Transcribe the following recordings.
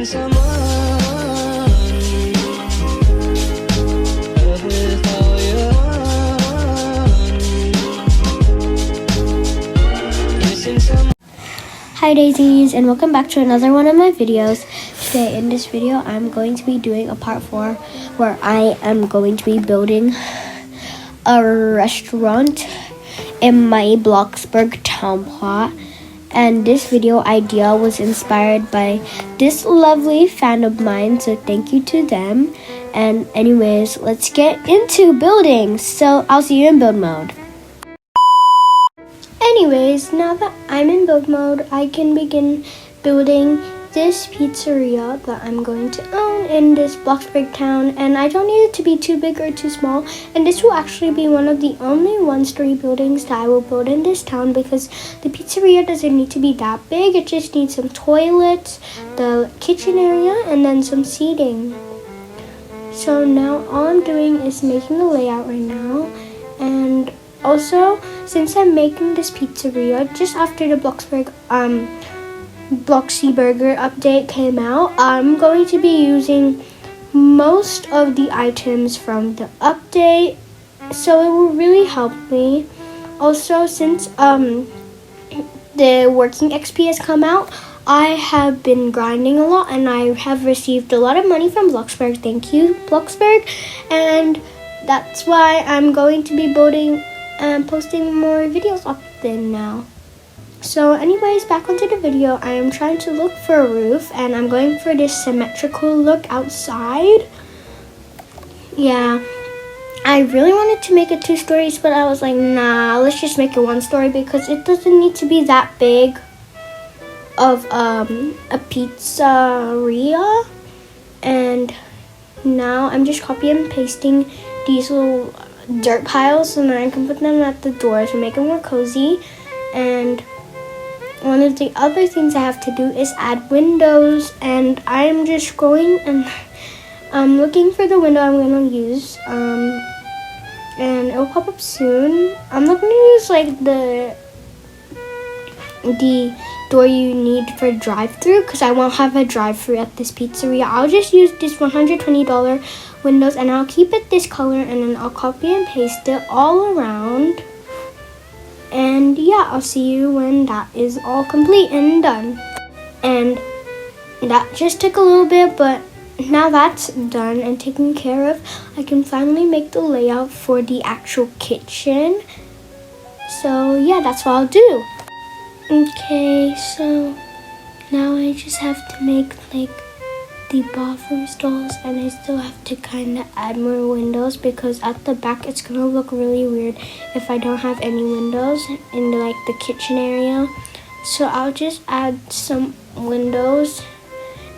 Missing someone with all your missing someone. Hi daisies, and welcome back to another one of my videos. Today in this video I'm going to be doing a part 4 where I am going to be building a restaurant in my Bloxburg town plot. And this video idea was inspired by this lovely fan of mine, so thank you to them. And anyways, let's get into building. So I'll see you in build mode. Anyways, now that I'm in build mode, I can begin building this pizzeria that I'm going to own in this Bloxburg town, and I don't need it to be too big or too small, and this will actually be one of the only one-story buildings that I will build in this town because the pizzeria doesn't need to be that big. It just needs some toilets, the kitchen area, and then some seating. So now all I'm doing is making the layout right now, and also since I'm making this pizzeria just after the Bloxburg Bloxy Burger update came out, I'm going to be using most of the items from the update, so it will really help me. Also, since the working XP has come out, I have been grinding a lot and I have received a lot of money from Bloxburg. Thank you, Bloxburg. And that's why I'm going to be building and posting more videos often now. So anyways, back onto the video. I am trying to look for a roof and I'm going for this symmetrical look outside. Yeah, I really wanted to make it 2 stories, but I was like, nah, let's just make it 1 story because it doesn't need to be that big of a pizzeria. And now I'm just copy and pasting these little dirt piles so then I can put them at the door to make it more cozy. And one of the other things I have to do is add windows, and I am just going and looking for the window I'm going to use, and it will pop up soon. I'm not going to use like the door you need for drive-through because I won't have a drive-through at this pizzeria. I'll just use this $120 windows, and I'll keep it this color, and then I'll copy and paste it all around. And yeah, I'll see you when that is all complete and done. And that just took a little bit, but now that's done and taken care of, I can finally make the layout for the actual kitchen. So yeah, that's what I'll do. Okay, so now I just have to make like the bathroom stalls, and I still have to kind of add more windows because at the back it's gonna look really weird if I don't have any windows in like the kitchen area. So I'll just add some windows,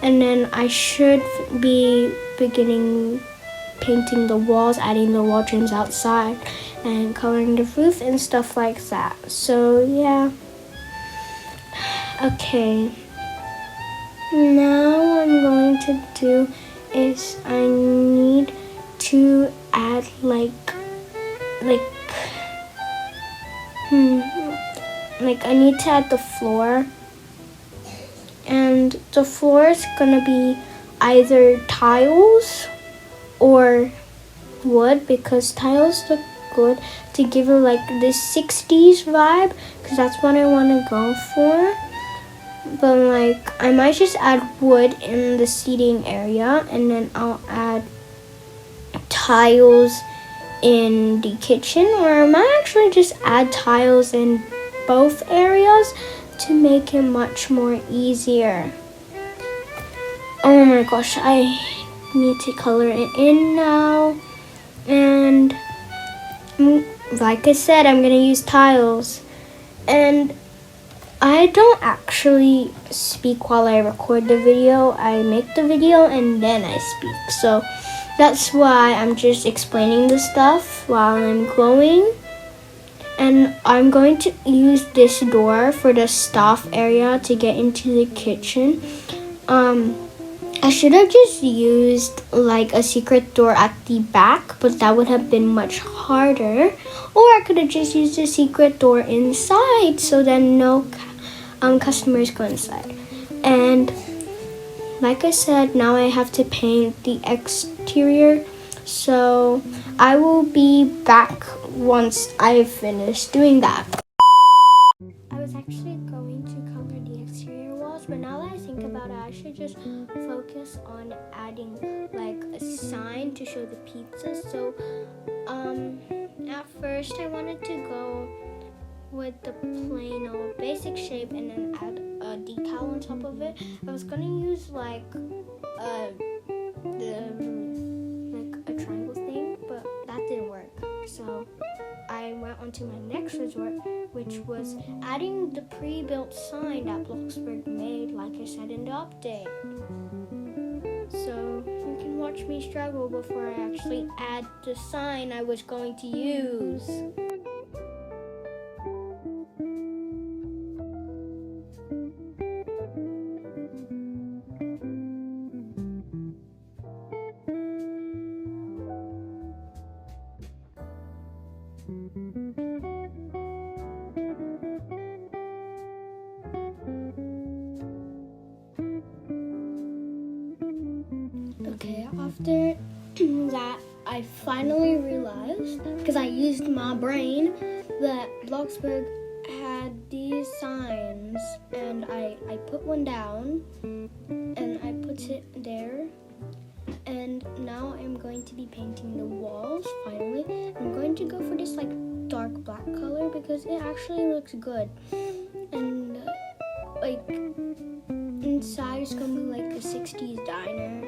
and then I should be beginning painting the walls, adding the wall trims outside, and coloring the roof and stuff like that. So yeah. Okay. Now what I'm going to do is I need to add like I need to add the floor, and the floor is gonna be either tiles or wood because tiles look good to give it like this 60s vibe because that's what I want to go for. But like I might just add wood in the seating area, and then I'll add tiles in the kitchen, or I might actually just add tiles in both areas to make it much more easier. Oh my gosh, I need to color it in now. And like I said, I'm gonna use tiles, and I don't actually speak while I record the video. I make the video and then I speak. So that's why I'm just explaining the stuff while I'm glowing. And I'm going to use this door for the staff area to get into the kitchen. I should have just used like a secret door at the back, but that would have been much harder. Or I could have just used a secret door inside so then no customers go inside. And like I said, now I have to paint the exterior. So I will be back once I've finished doing that. I was actually going to color the exterior walls, but now that I think about it, I should just focus on adding like a sign to show the pizza. So at first I wanted to go with the plain old basic shape and then add a decal on top of it. I was gonna use like a triangle thing, but that didn't work. So I went on to my next resort, which was adding the pre-built sign that Bloxburg made, like I said in the update. So you can watch me struggle before I actually add the sign I was going to use. Okay, after that, I finally realized, because I used my brain, that Bloxburg had these signs, and I put one down, and I put it there, and now I'm going to be painting the walls, finally. I'm going to go for this like dark black color because it actually looks good, and like inside it's gonna be like a 60s diner.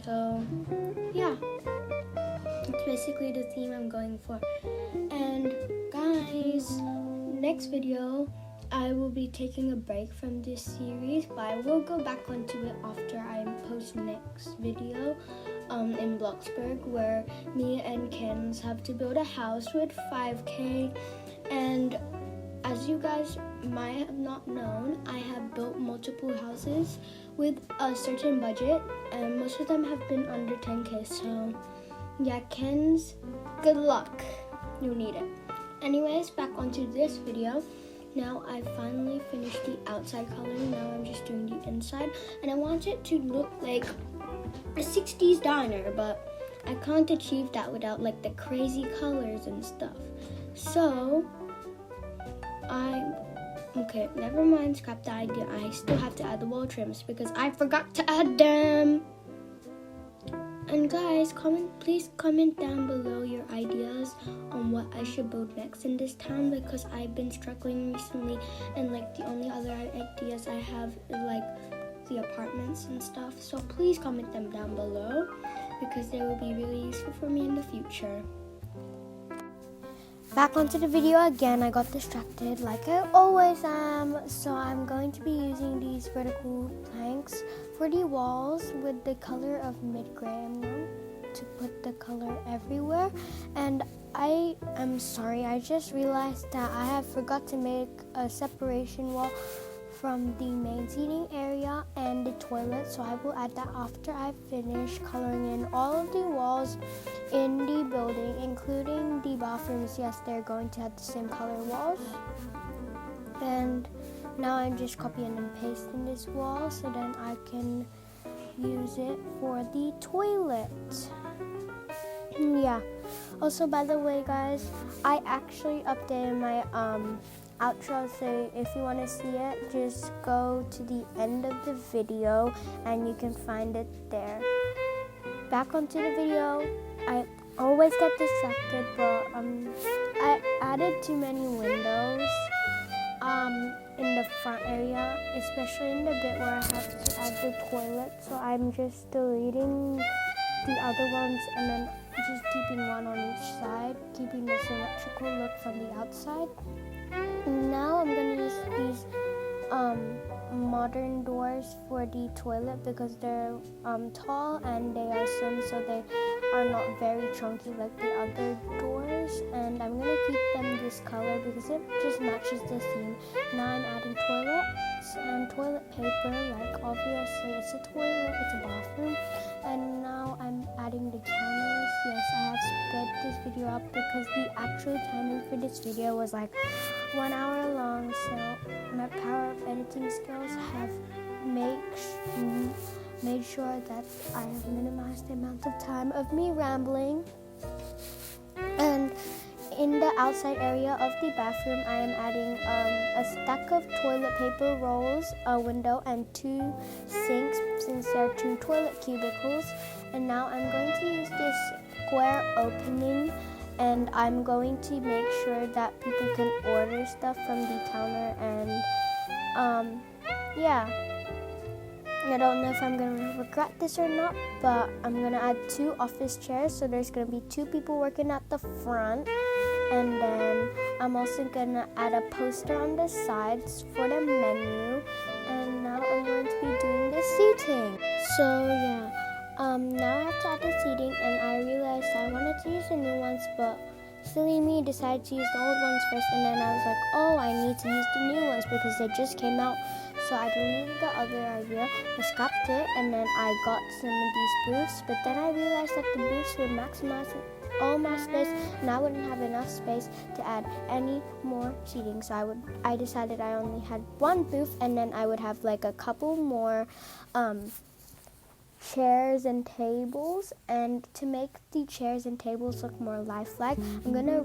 So yeah, that's basically the theme I'm going for. And guys, next video I will be taking a break from this series, but I will go back onto it after I post next video in Bloxburg, where me and Kens have to build a house with 5K. And as you guys might have not known, I have built multiple houses with a certain budget, and most of them have been under 10K. So yeah, Kens, good luck. You'll need it. Anyways, back onto this video. Now I finally finished the outside coloring. Now I'm just doing the inside, and I want it to look like a 60s diner, but I can't achieve that without like the crazy colors and stuff. So okay, never mind, scrap the idea. I still have to add the wall trims because I forgot to add them. And guys, please comment down below your ideas on what I should build next in this town, because I've been struggling recently, and like the only other ideas I have is like the apartments and stuff. So please comment them down below because they will be really useful for me in the future. Back onto the video again. I got distracted like I always am. So I'm going to be using these vertical planks for the walls with the color of mid-gray. I'm going to put the color everywhere. And I am sorry, I just realized that I have forgot to make a separation wall from the main seating area and the toilet, so I will add that after I finish coloring in all of the walls in the building, including the bathrooms. Yes, they're going to have the same color walls. And now I'm just copying and pasting this wall so then I can use it for the toilet. Yeah. Also, by the way, guys, I actually updated my outro, so if you want to see it, just go to the end of the video and you can find it there. Back onto the video. I always get distracted, but I added too many windows in the front area, especially in the bit where I have to add the toilet, so I'm just deleting the other ones and then just keeping one on each side, keeping the symmetrical look from the outside. Now I'm going to use these modern doors for the toilet because they're tall and they are slim, so they are not very chunky like the other doors. And I'm going to keep them this color because it just matches the theme. Now I'm adding toilets and toilet paper, like obviously it's a toilet, it's a bathroom. And now I'm adding the cameras. Yes, I have sped this video up because the actual timing for this video was like 1 hour long, so my power of editing skills have made sure that I have minimized the amount of time of me rambling. And in the outside area of the bathroom, I am adding a stack of toilet paper rolls, a window, and 2 sinks since there are 2 toilet cubicles. And now I'm going to use this square opening, and I'm going to make sure that people can order stuff from the counter. And yeah, I don't know if I'm gonna regret this or not, but I'm gonna add 2 office chairs, so there's gonna be 2 people working at the front. And then I'm also gonna add a poster on the sides for the menu. And now I'm going to be doing the seating. So yeah, now I have to add the seating, and I realized I wanted to use the new ones, but silly me decided to use the old ones first. And then I was like, oh, I need to use the new ones because they just came out. So I deleted the other idea, I scrapped it, and then I got some of these booths. But then I realized that the booths would maximize all my space, and I wouldn't have enough space to add any more seating. So I decided I only had 1 booth, and then I would have like a couple more chairs and tables. And to make the chairs and tables look more lifelike, I'm gonna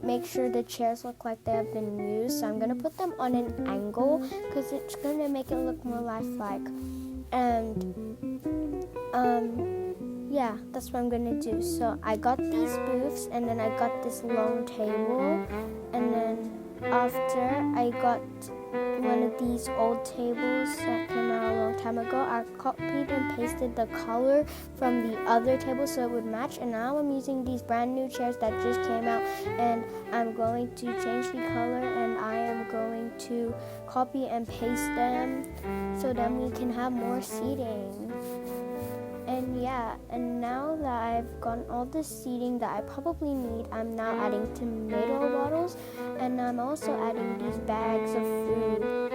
make sure the chairs look like they have been used. So I'm gonna put them on an angle because it's gonna make it look more lifelike. And yeah, that's what I'm gonna do. So I got these booths, and then I got this long table, and then after I got one of these old tables that came out a long time ago, I copied and pasted the color from the other table so it would match. And now I'm using these brand new chairs that just came out, and I'm going to change the color, and I am going to copy and paste them so then we can have more seating. And yeah, and now that I've gotten all the seating that I probably need, I'm now adding tomato bottles, and I'm also adding these bags of food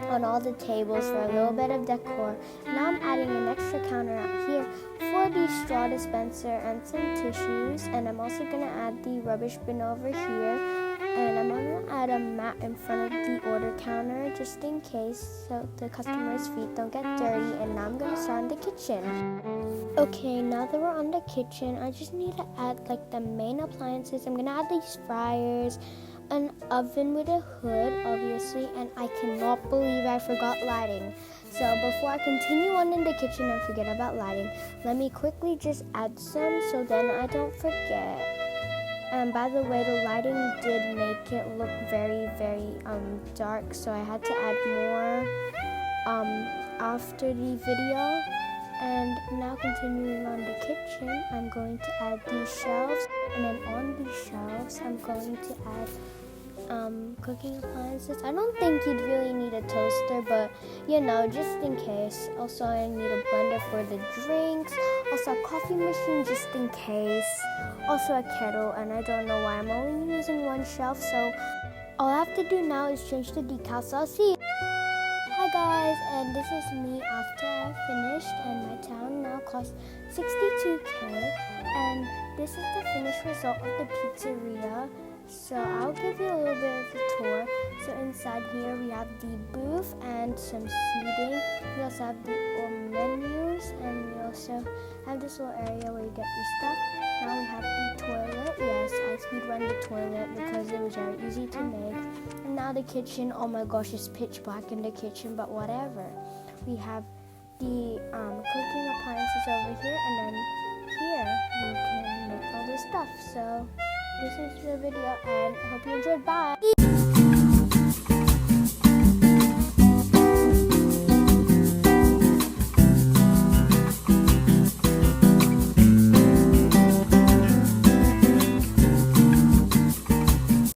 on all the tables for a little bit of decor. Now I'm adding an extra counter out here for the straw dispenser and some tissues, and I'm also going to add the rubbish bin over here. And I'm going to add a mat in front of the order counter just in case so the customer's feet don't get dirty. And now I'm going to start in the kitchen. Okay, now that we're on the kitchen, I just need to add like the main appliances. I'm going to add these fryers, an oven with a hood, obviously, and I cannot believe I forgot lighting. So before I continue on in the kitchen and forget about lighting, let me quickly just add some so then I don't forget. And by the way, the lighting did make it look very, very dark, so I had to add more after the video. And now continuing on the kitchen, I'm going to add these shelves, and then on these shelves, I'm going to add cooking appliances. I don't think you'd really need a toaster, but you know, just in case. Also, I need a blender for the drinks. Also, a coffee machine just in case. Also, a kettle, and I don't know why I'm only using 1 shelf. So all I have to do now is change the decals. So I'll see you. Hi guys, and this is me after I finished, and my town now costs 62K, and this is the finished result of the pizzeria. So I'll give you a little bit of a tour. So inside here we have the booth and some seating. We also have the menus, and we also have this little area where you get your stuff. Now we have the toilet. Yes, I speed run the toilet because it was very easy to make. And now the kitchen. Oh my gosh, it's pitch black in the kitchen, but whatever. We have the cooking appliances over here, and then here we can make all this stuff. So this is the video, and I hope you enjoyed. Bye!